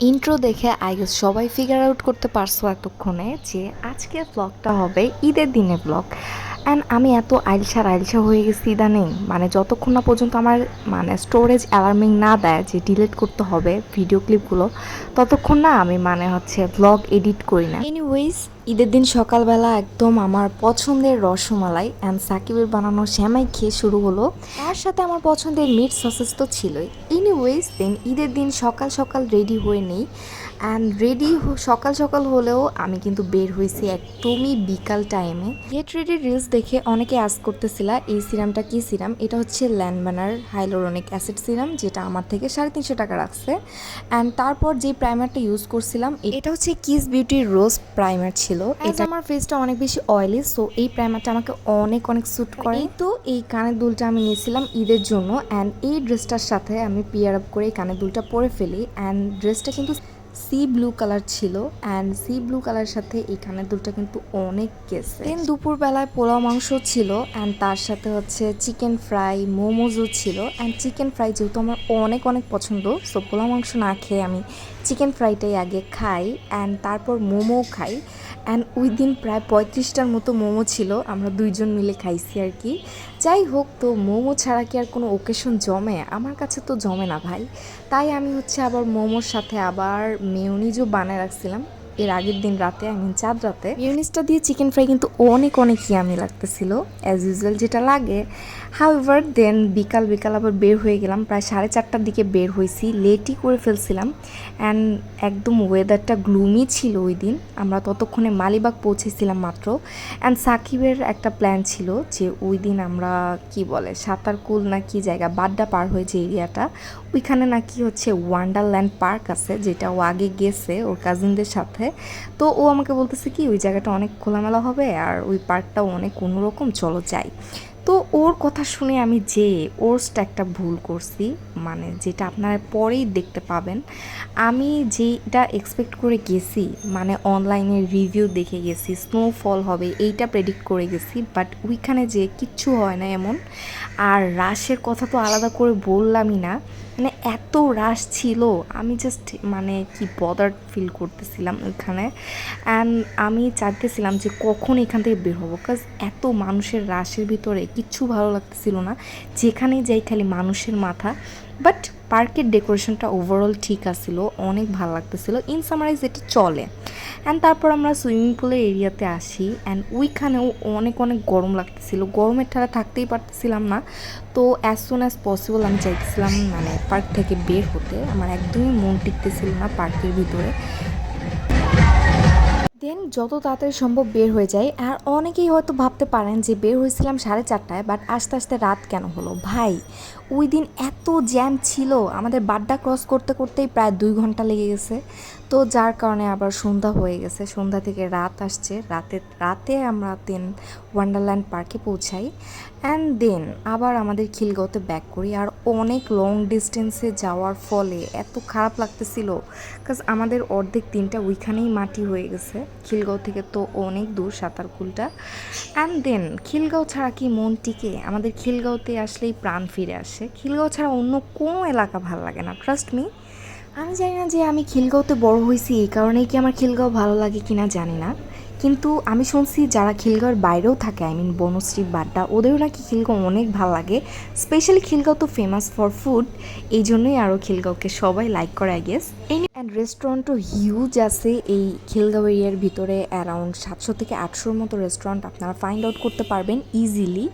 Intro দেখে I guess সবাই figure out করতে পারছো এতক্ষণে যে আজকের ব্লগটা হবে ঈদের দিনের ব্লগ। অ্যান্ড আমি এত আইলসা হয়ে গেছি ইদানিং, মানে যতক্ষণ না পর্যন্ত আমার মানে স্টোরেজ অ্যালার্মিং না দেয় যে ডিলিট করতে হবে ভিডিও ক্লিপগুলো, ততক্ষণ না আমি মানে হচ্ছে ব্লগ এডিট করি না। এনিওয়েজ, ঈদের দিন সকালবেলা একদম আমার পছন্দের রসমালাই অ্যান্ড সাকিবের বানানো শ্যামাই খেয়ে শুরু হলো। তার সাথে আমার পছন্দের মিট সসেস তো ছিলই। এনিওয়েজ দেন ঈদের দিন সকাল সকাল রেডি হয়ে নেই, অ্যান্ড রেডি সকাল সকাল হলেও আমি কিন্তু বের হয়েছি একদমই বিকাল টাইমে। গেট রেডি রিলস দেখে অনেকে আস্ক করতেছিল এই সিরামটা কি সিরাম। এটা হচ্ছে ল্যান্ডম্যানার হাইলোরনিক অ্যাসিড সিরাম, যেটা আমার থেকে 350 টাকা রাখছে। অ্যান্ড তারপর যে প্রাইমারটা ইউজ করছিলাম এটা হচ্ছে কিস বিউটি রোজ প্রাইমার ছিল। এটা আমার ফেসটা অনেক বেশি অয়েলি, সো এই প্রাইমারটা আমাকে অনেক অনেক স্যুট করে। এই তো এই কানের দুলটা আমি নিয়েছিলাম ঈদের জন্য, অ্যান্ড এই ড্রেসটার সাথে আমি পিয়ার আপ করে এই কানের দুলটা পরে ফেলি। অ্যান্ড ড্রেসটা কিন্তু সি ব্লু কালার ছিল, অ্যান্ড সি ব্লু কালার সাথে এই কানের দুলটা কিন্তু অনেক গেছে। দেন দুপুরবেলায় পোলাও মাংস ছিল, অ্যান্ড তার সাথে হচ্ছে চিকেন ফ্রাই মোমোজও ছিল। অ্যান্ড চিকেন ফ্রাই যেহেতু আমার অনেক অনেক পছন্দ, সো পোলাও মাংস না খেয়ে আমি চিকেন ফ্রাইটাই আগে খাই, অ্যান্ড তারপর মোমোও খাই। অ্যান্ড ওই দিন প্রায় 35টার মতো মোমো ছিল, আমরা দুইজন মিলে খাইছি আর কি। যাই হোক, তো মোমো ছাড়া কি আর কোনো ওকেশন জমে? আমার কাছে তো জমে না ভাই। তাই আমি হচ্ছে আবার মোমোর সাথে আবার মেয়োনিজও বানায় রাখছিলাম এর আগের দিন রাতে, আই মিন চাঁদ রাতে। মেয়োনিজটা দিয়ে চিকেন ফ্রাই কিন্তু অনেক অনেক ইয়ামি লাগতেছিল, অ্যাজ ইউজুয়াল যেটা লাগে। হাউএভার দেন বিকাল বিকাল আবার বের হয়ে গেলাম, প্রায় 4:30টার দিকে বের হয়েছি, লেটই করে ফেলছিলাম। অ্যান্ড একদম ওয়েদারটা গ্লুমি ছিল ওই দিন, আমরা ততক্ষণে মালিবাগ পৌঁছেছিলাম মাত্র। অ্যান্ড সাকিবের একটা প্ল্যান ছিল যে ওই দিন আমরা কি বলে সাঁতারকুল না কি জায়গা, বাড্ডা পার হয়ে যে এরিয়াটা, ওইখানে নাকি হচ্ছে ওয়ান্ডারল্যান্ড পার্ক আছে, যেটা ও আগে গেছে ওর কাজিনদের সাথে। তো ও আমাকে বলতেছে কি ওই জায়গাটা অনেক খোলামেলা হবে আর ওই পার্কটাও অনেক অন্যরকম, চলো যাই। তো ওর কথা শুনে আমি ওরসটা একটা ভুল করছি, মানে যেটা আপনারা পরেই দেখতে পাবেন। আমি যেটা এক্সপেক্ট করে গেছি, মানে অনলাইনে রিভিউ দেখে গেছি স্নোফল হবে এইটা প্রেডিক্ট করে গেছি, বাট ওইখানে যে কিচ্ছু হয় না এমন। আর রাশের কথা তো আলাদা করে বললামই না, মানে এত রাশ ছিল, আমি জাস্ট মানে কি বদার ফিল করতেছিলাম ওইখানে। অ্যান্ড আমি চাইতেছিলাম যে কখন এখান থেকে বের হবো, কাজ এত মানুষের রাশের ভিতরে কিচ্ছু ভালো লাগতেছিল না, যেখানেই যাই খালি মানুষের মাথা। বাট পার্কের ডেকোরেশনটা ওভারঅল ঠিক আসছিল, অনেক ভালো লাগতেছিল, ইন সামারাইজ এটা চলে। অ্যান্ড তারপর আমরা সুইমিং পুলের এরিয়াতে আসি, অ্যান্ড ওইখানেও অনেক অনেক গরম লাগতেছিল, গরমের ঠাড়া থাকতেই পারতেছিলাম না। তো অ্যাজ সুন অ্যাজ পসিবল আমি চাইতেছিলাম মানে পার্ক থেকে বের হতে, আমার একদমই মন টিকতেছিল না পার্কের ভিতরে। দেন যত তাড়াতাড়ি সম্ভব বের হয়ে যায়। আর অনেকেই হয়তো ভাবতে পারেন যে বের হয়েছিলাম 4:30টায়, বাট আস্তে আস্তে রাত কেন হলো ভাই? ওই দিন এত জ্যাম ছিল, আমাদের বাড্ডা ক্রস করতে করতেই প্রায় 2 ঘন্টা লেগে গেছে। তো যার কারণে আবার সন্ধ্যা হয়ে গেছে, সন্ধ্যা থেকে রাত আসছে, রাতে রাতে আমরা দেন ওয়ান্ডারল্যান্ড পার্কে পৌঁছাই। অ্যান্ড দেন আবার আমাদের খিলগাঁওতে ব্যাক করি। আর অনেক লং ডিস্টেন্সে যাওয়ার ফলে এত খারাপ লাগতেছিল, কাজ আমাদের অর্ধেক দিনটা ওইখানেই মাটি হয়ে গেছে। খিলগাঁও থেকে তো অনেক দূর সাঁতারকুলটা। অ্যান্ড দেন খিলগাঁও ছাড়া কি মন টিকে? আমাদের খিলগাঁওতে আসলেই প্রাণ ফিরে আসে, খিলগাঁও ছাড়া অন্য কোনো এলাকা ভালো লাগে না, ট্রাস্ট মি। আমি জানি না যে আমি খিলগাঁওতে বড় হয়েছি এই কারণেই কি আমার খিলগাঁও ভালো লাগে কিনা জানি না, কিন্তু আমি শুনছি যারা খিলগাঁওয়ের বাইরেও থাকে, আই মিন বনশ্রী বাড্ডা, ওদেরও নাকি খিলগাঁও অনেক ভালো লাগে। স্পেশালি খিলগাঁও তো ফেমাস ফর ফুড, এই জন্যই আরও খিলগাঁওকে সবাই লাইক করে আই গেস। অ্যান্ড রেস্টুরেন্টও হিউজ আছে এই খিলগাঁও এরিয়ার ভিতরে, অ্যারাউন্ড 700 থেকে 800-র মতো রেস্টুরেন্ট আপনারা ফাইন্ড আউট করতে পারবেন ইজিলি।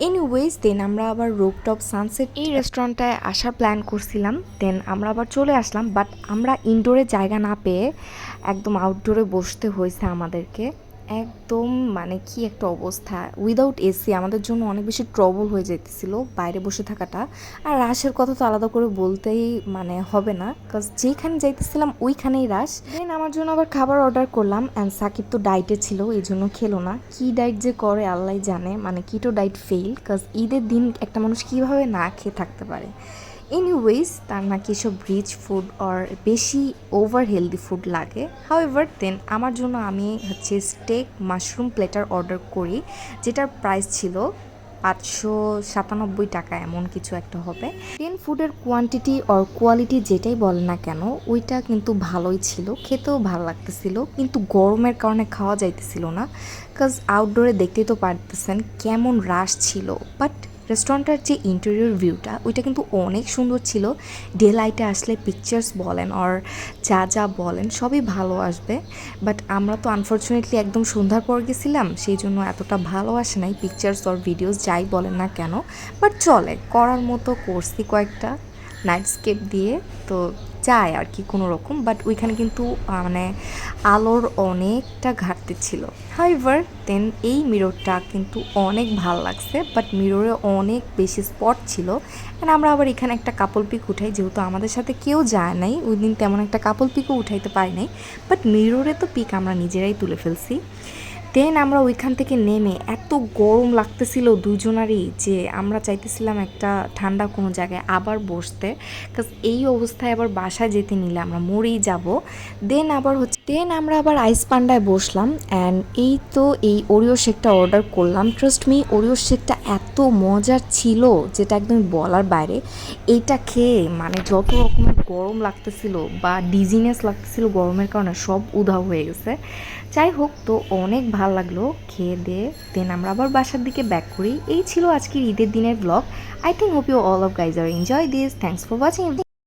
এনিওয়েজ দেন আমরা আবার রুফটপ সানসেট এই রেস্টুরেন্টটায় আসার প্ল্যান করছিলাম, দেন আমরা আবার চলে আসলাম, বাট আমরা ইনডোরে জায়গা না পেয়ে একদম আউটডোরে বসতে হয়েছে আমাদেরকে। একদম মানে কি একটা অবস্থা, উইদাউট এসি আমাদের জন্য অনেক বেশি ট্রবল হয়ে যেতেছিল বাইরে বসে থাকাটা। আর রাশের কথা তো আলাদা করে বলতেই মানে হবে না, কারণ যেখানে যাইতেছিলাম ওইখানেই রাশ। দেন আমার জন্য আবার খাবার অর্ডার করলাম, অ্যান্ড সাকিব তো ডায়েটে ছিল এই জন্য খেলো না, কি ডায়েট যে করে আল্লাহ জানে, মানে কিটো ডায়েট ফেল, কাজ ঈদের দিন একটা মানুষ কীভাবে না খেয়ে থাকতে পারে। এনিওয়েজ তার নাকি এসব রিচ ফুড আর বেশি ওভার হেলদি ফুড লাগে। হাউএভার দেন আমার জন্য আমি হচ্ছে স্টেক মাশরুম প্লেটার অর্ডার করি, যেটার প্রাইস ছিল 597 টাকা এমন কিছু একটা হবে। দেন ফুডের কোয়ান্টিটি অর কোয়ালিটি যেটাই বলে না কেন ওইটা কিন্তু ভালোই ছিল, খেতেও ভালো লাগতেছিল, কিন্তু গরমের কারণে খাওয়া যাইতেছিল না, কাজ আউটডোরে দেখতেই তো পারতেছেন কেমন রাশ ছিল। বাট রেস্টুরেন্টের যে ইন্টেরিয়র ভিউটা ওইটা কিন্তু অনেক সুন্দর ছিল। ডে লাইটে আসলে পিকচার্স বলেন আর যা যা বলেন সবই ভালো আসবে। বাট আমরা তো আনফর্চুনেটলি একদম সন্ধ্যার পর গেছিলাম, সেই জন্য এতটা ভালো আসে নাই পিকচার্স অর ভিডিওস যাই বলেন না কেন। বাট চলে, করার মতো করছি কয়েকটা নাইটস্কেপ দিয়ে, তো যায় আর কি কোনো রকম। বাট ওইখানে কিন্তু মানে আলোর অনেকটা ঘাটতি ছিল। হাইভার দেন এই মিররটা কিন্তু অনেক ভাল লাগছে, বাট মিররে অনেক বেশি স্পট ছিল। অ্যান্ড আমরা আবার এখানে একটা কাপল পিক উঠাই, যেহেতু আমাদের সাথে কেউ যায় নাই ওই দিন, তেমন একটা কাপল পিকও উঠাইতে পারি নাই। বাট মিররে তো পিক আমরা নিজেরাই তুলে ফেলছি। দেন আমরা ওইখান থেকে নেমে এত গরম লাগতেছিল দুজনারই যে আমরা চাইতেছিলাম একটা ঠান্ডা কোনো জায়গায় আবার বসতে, কাজ এই অবস্থায় আবার বাসায় যেতে নিলে আমরা মরেই যাব। দেন আমরা আবার আইস পান্ডায় বসলাম। অ্যান্ড এই তো এই ওরিও শেকটা অর্ডার করলাম। ট্রাস্ট মি, ওরিও শেকটা এত মজার ছিল যেটা একদম বলার বাইরে। এইটা খেয়ে মানে যত রকমের গরম লাগতেছিল বা ডিজিনেস লাগতেছিল গরমের কারণে সব উধাও হয়ে গেছে। যাই হোক, তো অনেক ভালো লাগলো খেয়ে দিয়ে। দেন আমরা আবার বাসার দিকে ব্যাক করি। এই ছিল আজকের ঈদের দিনের blog. I think hope you all of guys আর enjoy this. Thanks for watching.